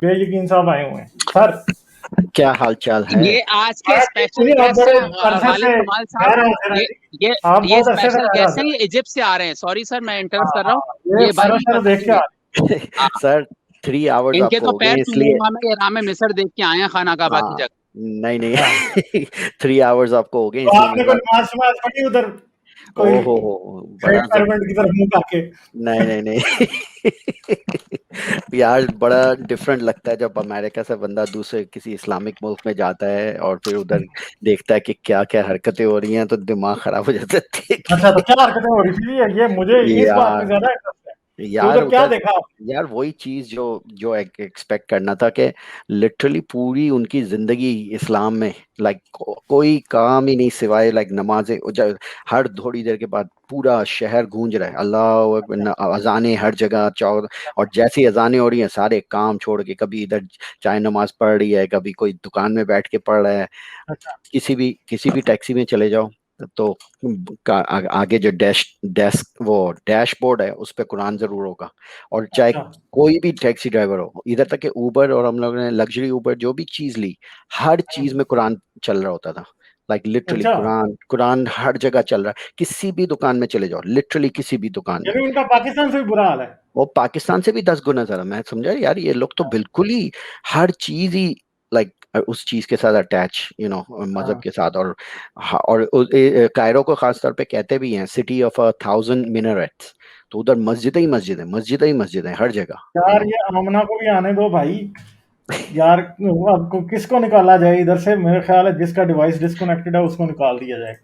बेयकीन साहब आए हुए हैं सर। क्या हालचाल है? ये आज के स्पेशल आप गेस्ट बड़े हैं अरसे वालिद से कमाल साहब। गैर हाजिर हैं ये जी। ये आप ये बहुत अरसे से स्पेशल गैर गेस्ट हैं, हाजिर ये हैं। इजिप्ट से आ रहे हैं। सॉरी सर, मैं इंटरप्ट हाँ कर रहा हूँ। हाँ, ये ये भाई सर देख के बताएंगे। आ हाँ, सर 3 आवर्स इनके आपको तो हो पैर गए चूमे इसलिए। हमें इराम मिस्र देख के आए हैं, खाना काबा की हाँ, जगह। नहीं नहीं हाँ, 3 आवर्स आपको हो गए तो इसलिए आपने मैंने कोई नमाज शमाज पढ़ी उधर, कोई ओहो हो शेख बड़ा पिरामिड की तरफ मुंह करके? नहीं नहीं नहीं यार बड़ा डिफरेंट लगता है जब अमेरिका से बंदा दूसरे किसी इस्लामिक मुल्क में जाता है और फिर उधर देखता है कि क्या क्या हरकतें हो रही हैं, तो दिमाग खराब हो जाता है देख अच्छा, तो के। क्या हरकतें हो रही थी? ये मुझे इस बात में यार ज्यादा इंटरेस्ट है कि यार उधर क्या उधर देखा आपने? यार वही चीज जो जो एक्सपेक्ट करना था कि लिटरली पूरी उनकी जिंदगी इस्लाम में लाइक कोई काम ही नहीं सिवाय लाइक नमाजें हर थोड़ी देर के बाद पूरा शहर गूंज रहा है अल्लाह अकबर, अजानें हर जगह चाहो। और जैसी अजानें हो रही हैं सारे काम छोड़ के कभी इधर चाय नमाज पढ़ रही है, कभी कोई दुकान में बैठ के पढ़ रहा है। अच्छा किसी भी टैक्सी में चले जाओ तो आगे जो डेस्क वो डैशबोर्ड है उस पे कुरान जरूर होगा। और चाहे अच्छा कोई भी टैक्सी ड्राइवर हो, इधर तक कि उबर, और हम लोगों ने लग्जरी उबर जो भी चीज ली, हर चीज में कुरान चल रहा होता था। लाइक लिटरली अच्छा, कुरान कुरान हर जगह चल रहा है, किसी भी दुकान में चले जाओ, लिटरली किसी भी दुकान में। यानी उनका पाकिस्तान से भी बुरा हाल है। वो पाकिस्तान से भी 10 गुना ज्यादा। मैं समझा यार ये लोग तो बिल्कुल ही हर चीज ही लाइक उस चीज के साथ अटैच मजहब हाँ के साथ। और कायरो को खास तौर पे कहते भी हैं सिटी ऑफ 1,000 मिनरेट्स। तो उधर मस्जिद ही मस्जिद है, मस्जिद ही मस्जिद है हर जगह यार, ये आमना को भी आने दो भाई। यार, अब किसको निकाला जाए इधर से? मेरे ख्याल है जिसका डिवाइस डिस्कनेक्टेड है उसको निकाल दिया जाए।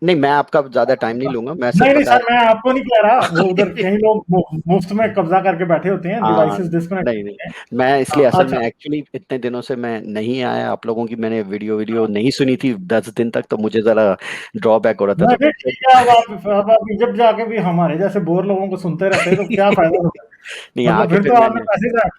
नहीं, मैं आपका ज्यादा टाइम नहीं लूंगा, मैं सिर्फ नहीं नहीं बता सर, मैं आपको नहीं कह रहा। वो उधर कई लोग मुफ्त में कब्जा करके बैठे होते हैं, हाँ डिवाइसेस डिस्कनेक्ट नहीं नहीं, होते हैं। मैं इसलिए हाँ, असल अच्छा। में एक्चुअली इतने दिनों से मैं नहीं आया आप लोगों की, मैंने वीडियो वीडियो नहीं सुनी थी 10 दिन तक, तो मुझे जरा ड्रॉबैक हो रहा था। मैं तो फिर ठीक है, अब आप इजिप्ट जाके भी हमारे जैसे बोर लोगों को सुनते रहते हैं तो क्या फायदा होता है? नहीं मतलब आके फिर फिर तो आपने मैंने पैसे जाए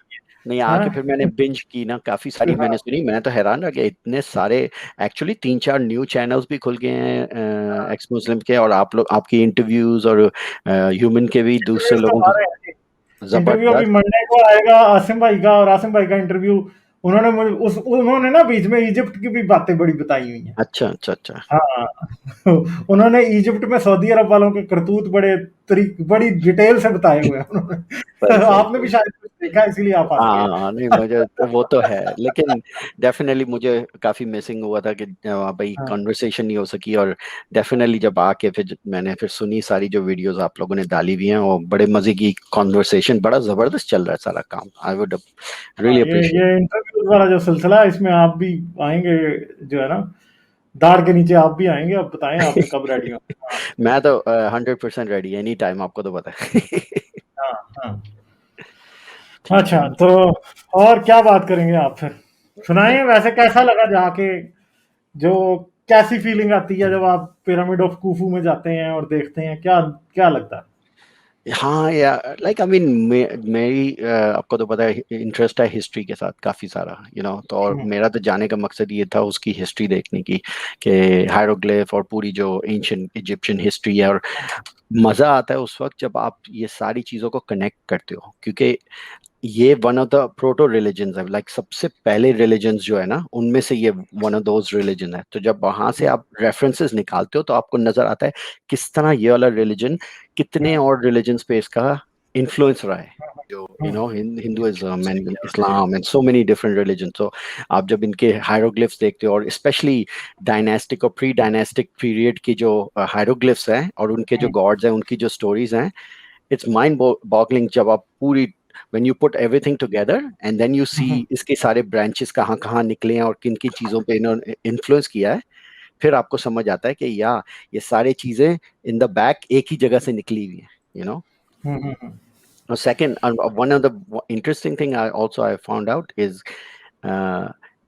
नहीं हैं। आके फिर मैंने बिंज की ना, काफी सारी मैंने हाँ, सुनी। मैं तो हैरान रह गया, इतने सारे एक्चुअली 3-4 न्यू चैनल्स भी खुल गए हैं हाँ। एक्स मुस्लिम के, और आप लोग आपकी इंटरव्यूज और ह्यूमन के भी दूसरे इंटरव्यूज तो लोगों आ के रहे हैं। इंटरव्यू अभी जबरदस्त। मंडे को आएगा आसिम भाई का, और आसिम भाई का इंटरव्यू उन्होंने ना बीच में इजिप्ट की भी बातें बड़ी बताई हुई हैं। अच्छा अच्छा अच्छा। हाँ उन्होंने इजिप्ट में सऊदी अरब वालों के करतूत बड़ी डिटेल से बताए हुए हैं उन्होंने। सही सही आपने भी सही। शायद कुछ देखा इसलिए आप हंस रहे हैं। हाँ नहीं, मुझे तो वो तो है, लेकिन डेफिनेटली मुझे काफी मिसिंग हुआ था कि भाई हाँ कॉन्वर्सेशन नहीं हो सकी। और डेफिनेटली जब आके फिर मैंने फिर सुनी सारी जो वीडियोस आप लोगों ने डाली हुई हैं, और बड़े मजे की कॉन्वर्सेशन, बड़ा जबरदस्त चल रहा है सारा काम। आई वुड हाँ, रियली अप्रिशिएट। ये इंटरव्यूज वाला जो सिलसिला है, इसमें आप भी आएंगे, जो है ना, दाढ़ के नीचे आप भी आएंगे। अब बताएं आपने कब रेडी हो? हाँ मैं तो 100% रेडी एनी टाइम, आपको तो पता है। हाँ हाँ। ठीक है। अच्छा, तो और क्या बात करेंगे आप फिर? सुनाइए, वैसे कैसा लगा जाके? जो कैसी फीलिंग आती है जब आप पिरामिड ऑफ कूफू में जाते हैं और देखते हैं? क्या क्या लगता है? हाँ या लाइक आई मीन मेरी आपको तो पता है इंटरेस्ट है हिस्ट्री के साथ काफ़ी सारा तो। और हम्म, मेरा तो जाने का मकसद ये था उसकी हिस्ट्री देखने की, कि हायरोग्लिफ और पूरी जो एंशियंट इजिप्शियन हिस्ट्री है। और मज़ा आता है उस वक्त जब आप ये सारी चीज़ों को कनेक्ट करते हो, क्योंकि ये one of the proto religions है, लाइक सबसे पहले रिलीजन्स जो है ना उनमें से ये वन ऑफ दोज रिलीजन है। तो जब वहां से आप रेफरेंसेस निकालते हो तो आपको नजर आता है किस तरह ये वाला रिलीजन कितने और रिलीजन्स पे इसका इन्फ्लुएंस रहा है, जो Hinduism and Islam and so many different religion. तो आप जब इनके हायरोग्लिफ्स देखते हो, और स्पेशली डायनेस्टिक और प्री डायनेस्टिक पीरियड की जो हायरोग्लिफ्स हैं और उनके जो गॉड्स हैं, उनकी जो स्टोरीज हैं, इट्स माइंड बॉगलिंग जब आप पूरी when you put everything together and then you see इसके सारे ब्रांचेस कहाँ कहाँ निकले हैं और किन किन चीज़ों पे इन्होंने इन्फ्लुएंस किया है, फिर आपको समझ आता है कि ये सारी चीज़ें इन द बैक एक ही जगह से निकली हुई हैं Second, one of the interesting thing I found out is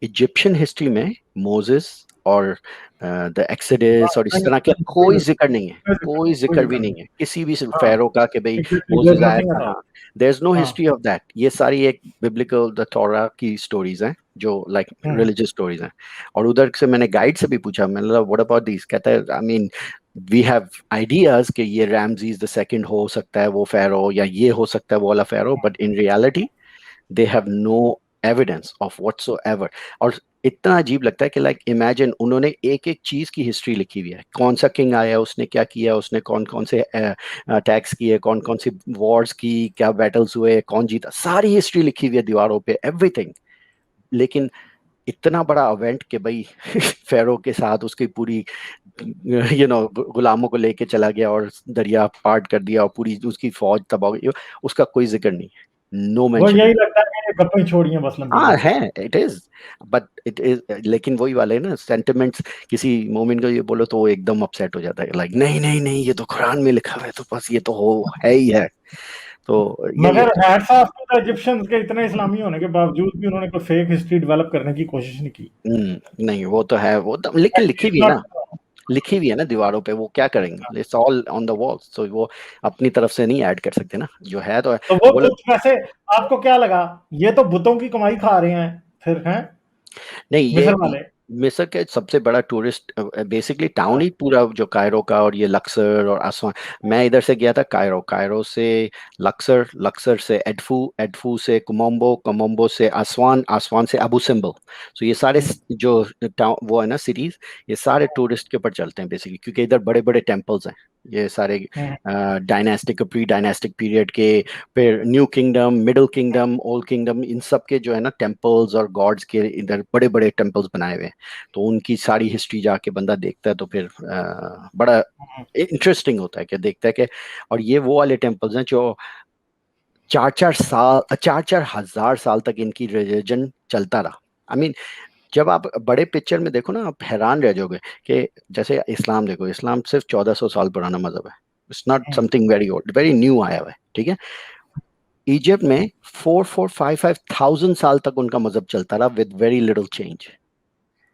Egyptian history में मोजेस और द एक्सोडस और इस तरह के कोई जिक्र नहीं है, कोई जिक्र भी नहीं है किसी भी फेरो का कि भाई मोसेस आया था। हाँ, there is no history of that. ये सारी एक बिब्लिकल द तोरा की स्टोरीज हैं जो लाइक रिलीजियस स्टोरीज हैं। और उधर से मैंने गाइड से भी पूछा, मैंने बोला व्हाट अबाउट दिस, कहता है I mean we have ideas कि ये रैमजीज द सेकंड हो सकता है वो फेरो, या ये हो सकता है वो वाला pharaoh, but in reality they have no evidence of whatsoever. और इतना अजीब लगता है कि लाइक इमेजिन उन्होंने एक एक चीज की हिस्ट्री लिखी हुई है, कौन सा किंग आया, उसने क्या किया, उसने कौन कौन से अटैक्स किए, कौन कौन सी वॉर्स की, क्या बैटल्स हुए, कौन जीता, सारी हिस्ट्री लिखी हुई है दीवारों पे, एवरीथिंग। लेकिन इतना बड़ा इवेंट कि भाई फेरो के साथ उसकी पूरी गुलामों को लेके चला गया और दरिया पार्ट कर दिया और पूरी उसकी फौज तबाह हो गई, उसका कोई जिक्र नहीं, नो वो मेंशन। यही लगता है कि गप्पें छोड़िए बस लंबी हाँ लंबी। है, it is, but it is, लेकिन वही वाले ना सेंटिमेंट्स, किसी मोमिन को ये बोलो तो वो एकदम अपसेट हो जाता है, लाइक नहीं नहीं नहीं, ये तो कुरान में लिखा हुआ है, तो बस ये तो हो है ही है। तो यही मगर होता hats off to the Egyptians के इतने इस्लामी होने के बावजूद भी उन्होंने कोई फेक हिस्ट्री डेवलप करने की कोशिश नहीं की। है। नहीं वो तो है, वो तो लेकिन लिखी भी है ना, Not- लिखी हुई है ना दीवारों पे, वो क्या करेंगे, it's all on the wall, तो वो अपनी तरफ से नहीं ऐड कर सकते ना, जो है तो है। तो वो वो लोग, बुत वैसे आपको क्या लगा, ये तो बुतों की कमाई खा रहे हैं फिर हैं नहीं मिस्र ये वाले। मिस्र के सबसे बड़ा टूरिस्ट बेसिकली टाउन ही पूरा जो कायरो का, और ये लक्सर और आसवान। मैं इधर से गया था कायरो, कायरो से लक्सर, लक्सर से एडफू, एडफू से कुमोम्बो, कुमोम्बो से आसवान, आसवान से अबू सिम्बल। तो ये सारे जो टाउन वो है ना सिटीज, ये सारे टूरिस्ट के ऊपर चलते हैं बेसिकली, क्योंकि इधर बड़े बड़े टेम्पल्स हैं, ये सारे डायनास्टिक, प्री डायनास्टिक पीरियड के, फिर new kingdom, middle kingdom, old kingdom, इन सब के जो है ना टेम्पल्स और गॉड्स के इधर बड़े बड़े टेम्पल्स बनाए हुए हैं। तो उनकी सारी हिस्ट्री जाके बंदा देखता है तो फिर बड़ा इंटरेस्टिंग होता है कि देखता है कि, और ये वो वाले टेम्पल्स हैं जो 4-4 साल, 4-4 हज़ार साल तक इनकी रिलीजन चलता रहा। आई मीन जब आप बड़े पिक्चर में देखो ना, आप हैरान रह जाओगे कि जैसे इस्लाम देखो, इस्लाम सिर्फ 1400 साल पुराना मजहब है, it's not something very old, very new आया हुआ है, ठीक है। इजिप्ट में 4-5 थाउजेंड साल तक उनका मजहब चलता रहा with very little change,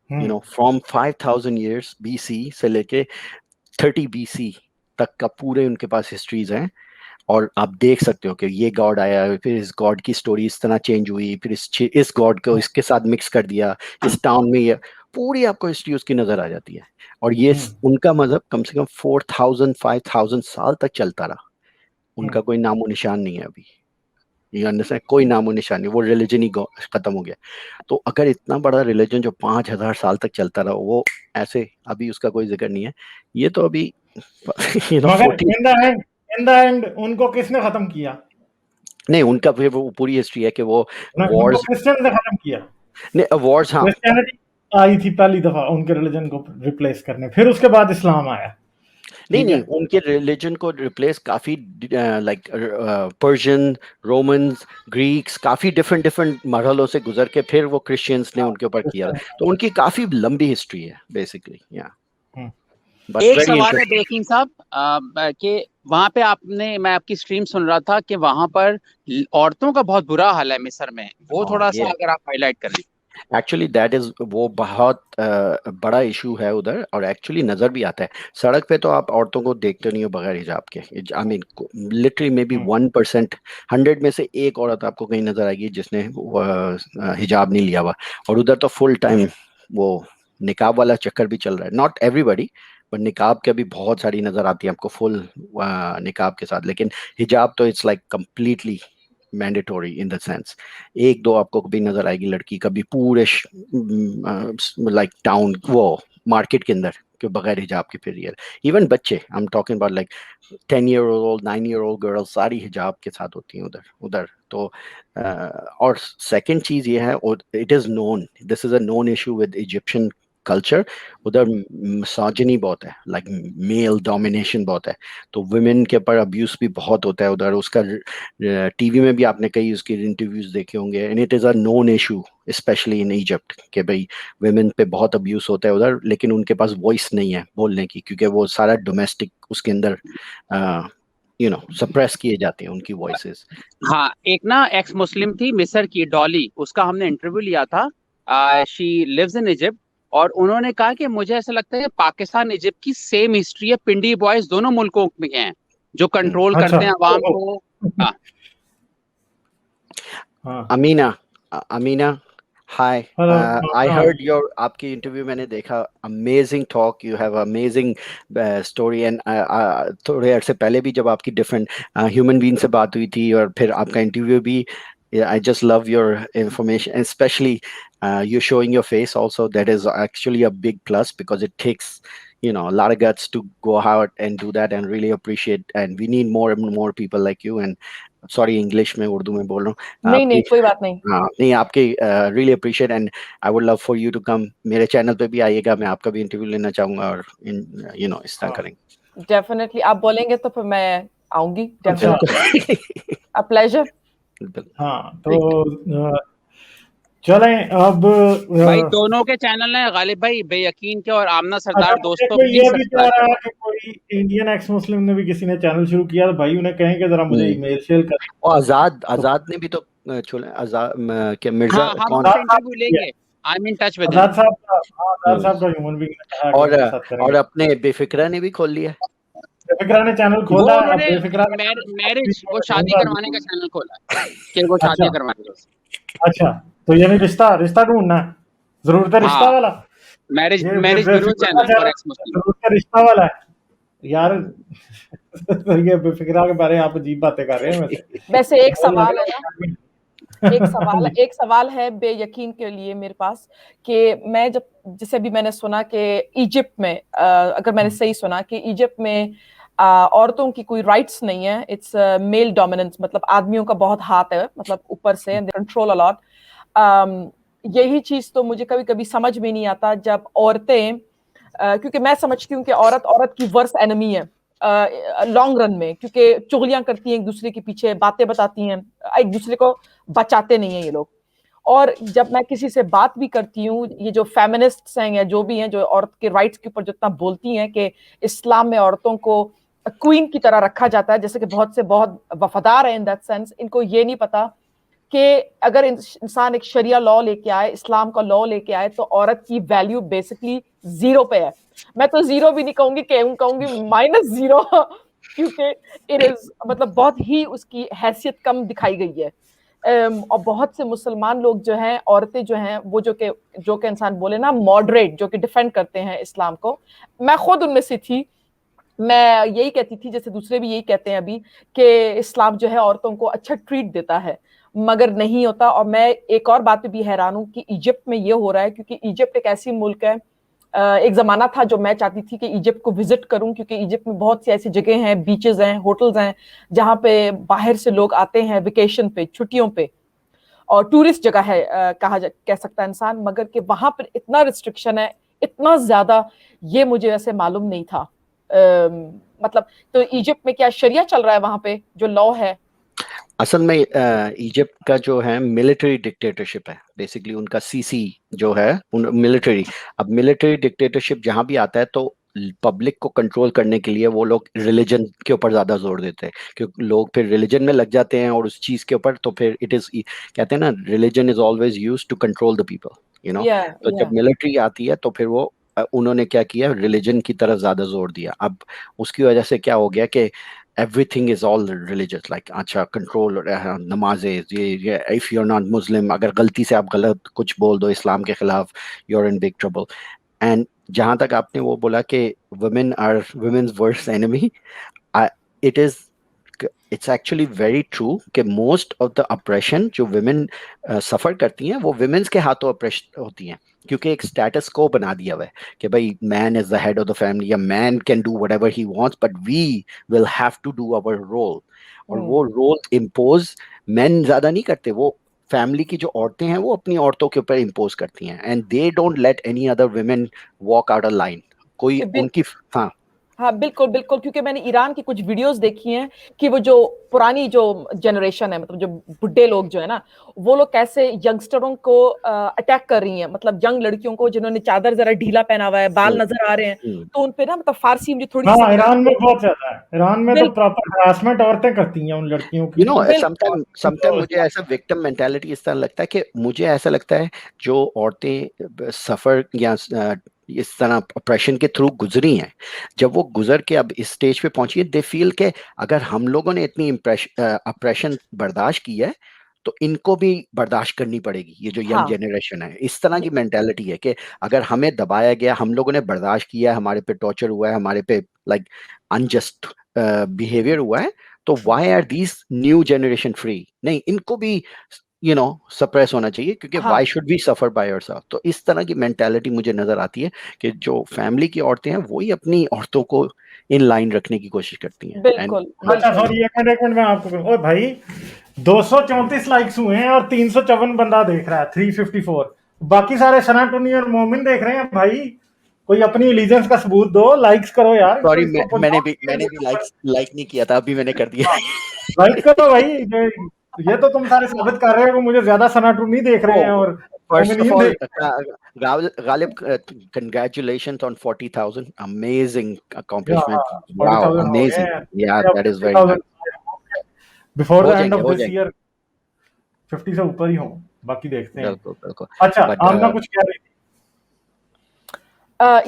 from 5000 years BC से लेके 30 BC तक का पूरे उनके पास हिस्ट्रीज हैं। और आप देख सकते हो कि ये गॉड आया, फिर इस गॉड की स्टोरी इस तरह चेंज हुई, फिर इस गॉड को इसके साथ मिक्स कर दिया, इस टाउन में ये पूरी आपको हिस्ट्री उसकी नजर आ जाती है। और ये उनका मजहब कम से कम 4000-5000 साल तक चलता रहा, उनका कोई नामो निशान नहीं है अभी, ये अंडरस्टैंड, कोई नामो निशान नहीं, वो रिलीजन ही खत्म हो गया। तो अगर इतना बड़ा रिलीजन जो 5000 साल तक चलता रहा, वो ऐसे अभी उसका कोई जिक्र नहीं है, ये तो अभी मगर 40, इन द एंड उनको किसने खत्म किया? नहीं उनका फिर वो पूरी हिस्ट्री है कि वो उनको वॉर्स, क्रिश्चियन ने खत्म किया। नहीं वॉर्स, हाँ क्रिश्चियनिटी आई थी पहली दफा उनके रिलीजन को रिप्लेस करने, फिर उसके बाद इस्लाम आया। नहीं ठीक है, नहीं, उनके रिलीजन को रिप्लेस काफी लाइक पर्शियन, रोमन्स, ग्रीक्स, काफी डिफरेंट डिफरेंट मरहलों से गुजर के फिर वो क्रिश्चियंस ने उनके ऊपर किया था। तो उनकी काफी लंबी हिस्ट्री है बेसिकली, या बट एक वेरी सवाल है इंटरेस्टिंग। बेकिंग साहब, कि वहां पे आपने, मैं आपकी स्ट्रीम सुन रहा था कि वहां पर औरतों का बहुत बुरा हाल है मिस्र में, वो थोड़ा सा ये अगर आप हाईलाइट करें। एक्चुअली दैट इज, वो बहुत बड़ा इशू है उधर, और एक्चुअली नजर भी आता है। सड़क पे तो आप औरतों को देखते नहीं हो बगैर हिजाब के, I mean literally may be 1%, 100 में से एक औरत आपको कहीं नजर आएगी जिसने हिजाब नहीं लिया हुआ। और उधर तो फुल टाइम वो निकाब वाला चक्कर भी चल रहा है, नॉट एवरीबडी, बट निकाब के भी बहुत सारी नजर आती है आपको फुल निकाब के साथ। लेकिन हिजाब तो it's like completely mandatory in the sense. एक दो आपको कभी नजर आएगी लड़की कभी पूरे लाइक टाउन वो मार्केट के अंदर के बगैर हिजाब के फिर रही है। इवन बच्चे, I am talking about like 10 year old 9 year old girls सारी हिजाब के साथ होती हैं उधर उधर। तो और सेकंड चीज ये है, और it is known, this is a known issue with Egyptian culture, उधर मिसोजिनी बहुत है, लाइक मेल डोमिनेशन बहुत है। तो वुमेन के ऊपर अब्यूज भी बहुत होता है उधर, उसका टीवी में भी आपने कई उसके इंटरव्यूज देखे होंगे, and it is a known issue specially in Egypt कि भाई वुमेन पे बहुत अब्यूज होता है उधर, लेकिन उनके पास वॉइस नहीं है बोलने की, क्योंकि वो सारा डोमेस्टिक उसके अंदर सप्रेस किए जाते हैं उनकी वॉइसेस। हाँ, एक ना एक्स मुस्लिम थी मिस्र की, डॉली, उसका हमने इंटरव्यू लिया था, शी लिव्स इन इजिप्ट, और उन्होंने कहा कि मुझे ऐसा लगता है कि पाकिस्तान इजिप्ट की सेम हिस्ट्री है, पिंडी बॉयज दोनों मुल्कों में हैं जो कंट्रोल अच्छा, करते हैं अवाम को। हाँ, हाँ, अमीना, अमीना, हाय, हेलो, आई हाँ, हर्ड योर, आपकी इंटरव्यू मैंने देखा, amazing talk, you have amazing story. And थोड़े अर्से पहले भी जब आपकी डिफरेंट ह्यूमन बीइंग से बात हुई थी और फिर आपका इंटरव्यू भी, Yeah, I just love your information, and especially you showing your face also. That is actually a big plus, because it takes, a lot of guts to go out and do that, and really appreciate. And we need more and more people like you. And sorry, English में उर्दू में बोल रहा हूँ नहीं नहीं आपकी। कोई बात नहीं। हाँ नहीं, आपके really appreciate, and I would love for you to come मेरे चैनल पे भी आइएगा, मैं आपका भी इंटरव्यू लेना चाहूंगा, और इस तरह करेंगे। डेफिनेटली आप बोलेंगे तो फिर मैं आऊंगी। अच्छा। Definitely a pleasure. हाँ तो चलें अब भाई दोनों के चैनल हैं, गालिब भाई बेयकीन के और आमना सरदार अच्छा, दोस्तों, कोई ये प्लीज भी कह सब्सक्राइब रहा है करो। कि कोई इंडियन एक्स मुस्लिम ने भी किसी ने चैनल शुरू किया, तो भाई उन्हें कहें कि जरा मुझे ईमेल शेयर कर। और आजाद ने भी तो छोड़े, आजाद क्या मिर्जा हाँ, हम कौन? उससे इंटरव्यू लेंगे। I am in touch with Azad साहब का, आजाद साहब का ह्यूमन बीइंग ने कहा कि उनके साथ करेंगे। और अपने बेफिक्रा ने भी खोल लिया। बेफिक्रा ने चैनल वो खोला है, अब उन्होंने बेफिक्रा मैरिज, वो शादी करवाने का चैनल खोला है कि वो शादी करवाने का। अच्छा, तो यानी रिश्ता ढूंढना है, जरूरत है रिश्ता हाँ, वाला। मैरिज ये ब्यूरो चैनल फॉर एक्स मुस्लिम। जरूरत है रिश्ता वाला है यार। तो ये बेफिक्रा के बारे में आप अजीब बातें कर रहे हैं। वैसे एक सवाल है ना, एक सवाल है बेयकीन के लिए मेरे पास, कि मैं जब, जैसे भी मैंने सुना कि इजिप्ट में, अगर मैंने सही सुना कि इजिप्ट में औरतों की कोई राइट्स नहीं है, इट्स मेल डोमिनेंस, मतलब आदमियों का बहुत हाथ है, मतलब ऊपर से कंट्रोल अलॉट। यही चीज तो मुझे कभी कभी समझ में नहीं आता जब औरतें, क्योंकि मैं समझती हूँ कि औरत की वर्स्ट एनिमी है लॉन्ग रन में, क्योंकि चुगलियां करती हैं एक दूसरे के पीछे, बातें बताती हैं, एक दूसरे को बचाते नहीं है ये लोग। और जब मैं किसी से बात भी करती हूँ, ये जो फेमिनिस्ट्स हैं या जो भी हैं, जो औरत के राइट्स के ऊपर जितना बोलती हैं कि इस्लाम में औरतों को क्वीन की तरह रखा जाता है, जैसे कि बहुत वफादार है इन दैट सेंस, इनको ये नहीं पता कि अगर इंसान एक शरिया लॉ लेके आए, इस्लाम का लॉ लेके आए, तो औरत की वैल्यू बेसिकली 0 पे है। मैं तो 0 भी नहीं कहूंगी, कहूंगी -0, क्योंकि इट इज, मतलब बहुत ही उसकी हैसियत कम दिखाई गई है। और बहुत से मुसलमान लोग जो हैं, औरतें जो हैं, वो जो के इंसान बोले ना मॉडरेट, जो कि डिफेंड करते हैं इस्लाम को, मैं खुद उनमें से थी। मैं यही कहती थी, जैसे दूसरे भी यही कहते हैं अभी, कि इस्लाम जो है औरतों को अच्छा ट्रीट देता है, मगर नहीं होता। और मैं एक और बात पे भी हैरान हूँ कि इजिप्ट में ये हो रहा है, क्योंकि इजिप्ट एक ऐसी मुल्क है, एक जमाना था जो मैं चाहती थी कि इजिप्ट को विजिट करूं, क्योंकि इजिप्ट में बहुत सी ऐसी जगह हैं, बीचेस हैं, होटल्स हैं, जहां पे बाहर से लोग आते हैं वेकेशन पे, छुट्टियों पे, और टूरिस्ट जगह है कह सकता है इंसान, मगर कि वहां पर इतना रिस्ट्रिक्शन है, इतना ज्यादा, ये मुझे वैसे मालूम नहीं था। मतलब तो इजिप्ट में क्या शरिया चल रहा है वहां पे, जो लॉ है? असल में इजिप्ट का जो है मिलिट्री डिक्टेटरशिप है, बेसिकली उनका सीसी जो है मिलिट्री। अब मिलिट्री डिक्टेटरशिप जहां भी आता है तो पब्लिक को कंट्रोल करने के लिए वो लोग रिलीजन के ऊपर ज्यादा जोर देते हैं, क्योंकि लोग फिर रिलीजन में लग जाते हैं और उस चीज के ऊपर, तो फिर इट इज, कहते हैं ना, religion is always used to control the people, तो जब मिलिट्री आती है तो फिर वो उन्होंने क्या किया, रिलीजन की तरफ ज्यादा जोर दिया। अब उसकी वजह से क्या हो गया कि everything is all religious, like अच्छा कंट्रोल, नमाजें, ये if you're not Muslim, अगर गलती से आप गलत कुछ बोल दो इस्लाम के खिलाफ, you're in big trouble। and जहां तक आपने वो बोला कि women are women's worst enemy, it is, it's actually very true कि most of the oppression जो women सफर करती हैं वो women's के हाथों oppression होती हैं, क्योंकि एक स्टेटस को बना दिया हुआ है कि भाई man is the head of the family, या man can do whatever he wants but we will have to do our role. और वो रोल इम्पोज मैन ज्यादा नहीं करते, वो फैमिली की जो औरतें हैं वो अपनी औरतों के ऊपर इम्पोज करती हैं, and they don't let any other women walk out a line. कोई उनकी, हाँ हाँ बिल्कुल बिल्कुल, क्योंकि मैंने ईरान की कुछ वीडियोस देखी हैं कि वो जो पुरानी जो जनरेशन है, मतलब जो बुढ़े लोग जो है ना, वो लोग कैसे यंगस्टरों को अटैक कर रही हैं, मतलब यंग लड़कियों को जिन्होंने चादर जरा ढीला पहना हुआ है, बाल नजर आ रहे हैं, तो उन पे ना, मतलब फारसी मुझे थोड़ी हाँ, ईरान में बहुत ज्यादा है। ईरान में तो प्रॉपर हरासमेंट औरतें करती हैं उन लड़कियों की। समटाइम मुझे ऐसा विक्टिम मेंटालिटी इस तरह लगता है कि मुझे ऐसा लगता है जो औरतें सफर या इस तरह ऑपरेशन के थ्रू गुजरी हैं, जब वो गुजर के अब इस स्टेज पे पहुंची है, दे फील के अगर हम लोगों ने इतनी ऑपरेशन बर्दाश्त की है तो इनको भी बर्दाश्त करनी पड़ेगी। ये जो यंग जनरेशन है, इस तरह की मेंटालिटी है कि अगर हमें दबाया गया, हम लोगों ने बर्दाश्त किया है, हमारे पे टॉर्चर हुआ है, हमारे पे लाइक अनजस्ट बिहेवियर हुआ है, तो why are these new generation free? नहीं, इनको भी सप्रेस होना चाहिए, क्योंकि हाँ। Why should we suffer by yourself? तो इस तरह की मेंटालिटी मुझे नजर आती है कि जो फैमिली की औरतें हैं वही अपनी औरतों को इन लाइन रखने की कोशिश करती हैं। बिल्कुल अच्छा बिल्कुल सॉरी, एक मिनट मैं आपको ओ भाई 234 लाइक्स हुए हैं और 354 बंदा देख रहा है, 354। बाकी सारे सनातनी और मोमिन देख रहे हैं भाई। कोई अपनी एलिजेंस का सबूत दो, लाइक्स करो यार। सॉरी, इसको मैंने भी लाइक नहीं किया था, अभी मैंने कर दिया। लाइक करो भाई। ये तो तुम सारे साबित कर रहे हो कि मुझे ज्यादा सनातनी देख रहे हैं और फर्स्ट ऑफ मोमिनीन ऑल, देख Ghalib, congratulations on 40,000, amazing accomplishment. Yeah, Wow, 40,000 हो गए amazing. हैं। Yeah, that is very nice. Before हो द एंड जाएंगे, ऑफ हो दिस जाएंगे। ईयर 50 से ऊपर ही हो, बाकी देखते हैं। बिल्कुल बिल्कुल। अच्छा, But, आमना कुछ कह रही थी।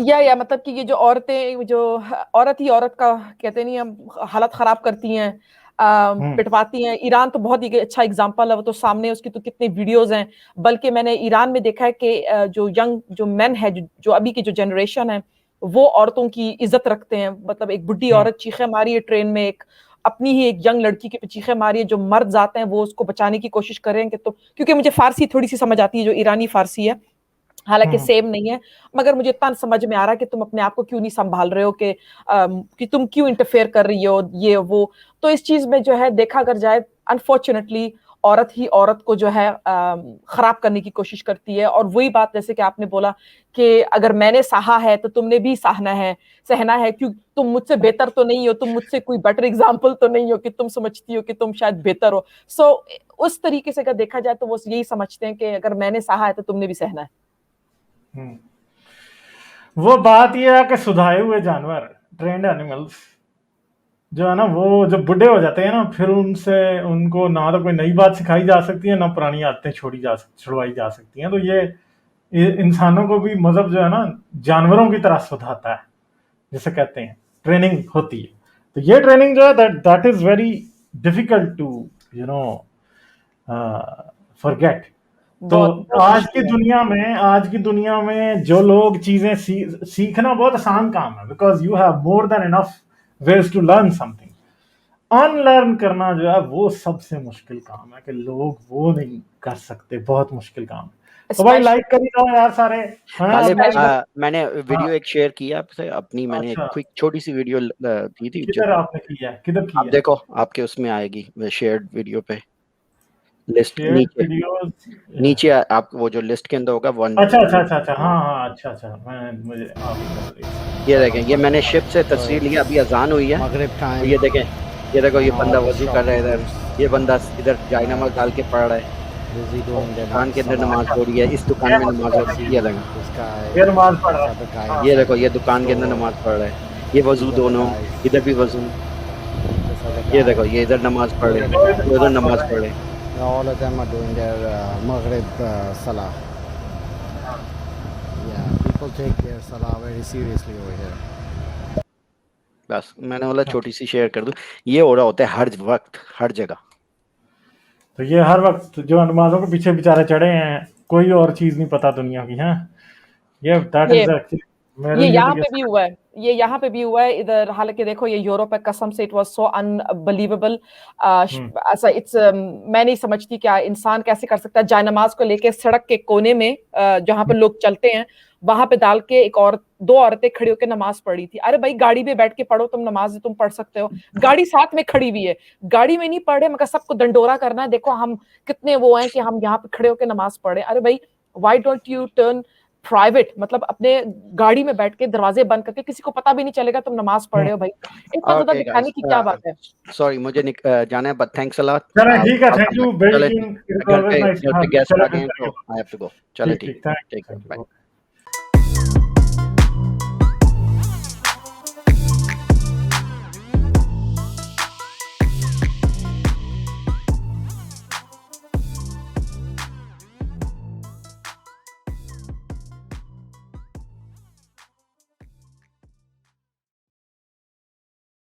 या मतलब कि ये जो औरतें, जो औरत ही औरत का कहते नहीं, हम हालत खराब करती हैं, पिटवाती हैं। ईरान तो बहुत ही अच्छा एग्जांपल है, वो तो सामने उसकी तो कितने वीडियोस हैं। बल्कि मैंने ईरान में देखा है कि जो मेन है, जो अभी की जो जनरेशन है, वो औरतों की इज्जत रखते हैं। मतलब एक बुढ़ी औरत चीखे मारी है ट्रेन में, एक अपनी ही एक यंग लड़की के चीखे मारी है, जो मर्द जाते हैं वो उसको बचाने की कोशिश कर रहे हैं कि तो, क्योंकि मुझे फारसी थोड़ी सी समझ आती है, जो ईरानी फारसी है, हालांकि सेम नहीं है, मगर मुझे इतना समझ में आ रहा है कि तुम अपने आप को क्यों नहीं संभाल रहे हो, कि तुम क्यों इंटरफेयर कर रही हो, ये वो। तो इस चीज में जो है देखा अगर जाए, अनफॉर्चुनेटली औरत ही औरत को जो है खराब करने की कोशिश करती है। और वही बात जैसे कि आपने बोला कि अगर मैंने सहा है तो तुमने भी सहना है, क्यों तुम मुझसे बेहतर तो नहीं हो, तुम मुझसे कोई बेटर एग्जाम्पल तो नहीं हो कि तुम समझती हो कि तुम शायद बेहतर हो। सो उस तरीके से अगर देखा जाए तो वो यही समझते हैं कि अगर मैंने सहा है तो तुमने भी सहना है। वो बात ये है कि सुधाए हुए जानवर, ट्रेंड एनिमल्स जो है ना, वो जब बुढ़े हो जाते हैं ना, फिर उनको ना तो कोई नई बात सिखाई जा सकती है, ना पुरानी आदतें छुड़वाई जा सकती हैं। तो ये इंसानों को भी मजहब जो है ना जानवरों की तरह सुधाता है, जिसे कहते हैं ट्रेनिंग होती है। तो ये ट्रेनिंग जो है that is very difficult to forget. तो आज की दुनिया में जो लोग चीजें सीखना बहुत आसान काम है, because you have more than enough ways to learn something. Unlearn करना जो है वो सबसे मुश्किल काम है, कि लोग वो नहीं कर सकते, बहुत मुश्किल काम है। तो भाई लाइक करी जाओ यार सारे। मैंने वीडियो एक शेयर किया आपसे अपनी, मैंने एक क्विक छोटी सी वीडियो दी थी। किधर आपने किया है, किधर किया? आप देखो, आपके उसमें आएगी शेयर्ड वीडियो पे लिस्ट नीचे आप वो जो लिस्ट के अंदर होगा वन। अच्छा हाँ अच्छा मुझे ये देखें, ये मैंने शिप से तस्वीर ली, अभी अजान हुई है। ये देखें, ये देखो, ये बंदा वजू कर रहा है इधर, ये बंदा इधर जायनमाज डाल के पढ़ रहा है, दुकान के अंदर नमाज पढ़ रही है, इस दुकान में नमाज पढ़ रही है, ये देखो, ये दुकान के अंदर नमाज पढ़ रहा है, ये वजू दोनों, इधर भी वजू, ये देखो, ये इधर नमाज पढ़ रहे हैं, उधर नमाज पढ़ रहे हैं। All of them are doing their Maghrib Salah. Yeah, people take their Salah very seriously over here. बस मैंने बोला छोटी सी शेयर कर दूं, ये हो रहा होता है हर वक्त हर जगह। तो ये हर वक्त जो नमाजों के पीछे बेचारे चढ़े हैं, कोई और चीज नहीं पता दुनिया की। हाँ, ये दैट इज एक्चुअली ये यहाँ पे भी हुआ है, ये यहाँ पे भी हुआ है इधर। हालांकि देखो, ये यूरोप है, कसम से इट वाज सो अनबिलीवेबल। ऐसा मैं नहीं समझती क्या इंसान कैसे कर सकता है जायनमाज को लेके सड़क के कोने में जहाँ पे लोग चलते हैं वहां पे डाल के एक और दो औरतें खड़ी होकर नमाज पढ़ी थी। अरे भाई, गाड़ी में बैठ के पढ़ो तुम नमाज, तुम पढ़ सकते हो, गाड़ी साथ में खड़ी हुई है, गाड़ी में नहीं पढ़ रहे, मगर सबको डंडोरा करना है, देखो हम कितने वो हैं कि हम यहाँ पे खड़े होकर नमाज पढ़े। अरे भाई, why don't U turn private, मतलब अपने गाड़ी में बैठ के दरवाजे बंद करके, किसी को पता भी नहीं चलेगा तुम नमाज पढ़ रहे हो। भाई इतना ज्यादा दिखाने की क्या बात है? सॉरी, मुझे जाना है, बट थैंक्स अ लॉट। चलो ठीक है, थैंक यू। गेस्ट आ गए हैं तो आई हैव टू गो। चलो ठीक है, बाय।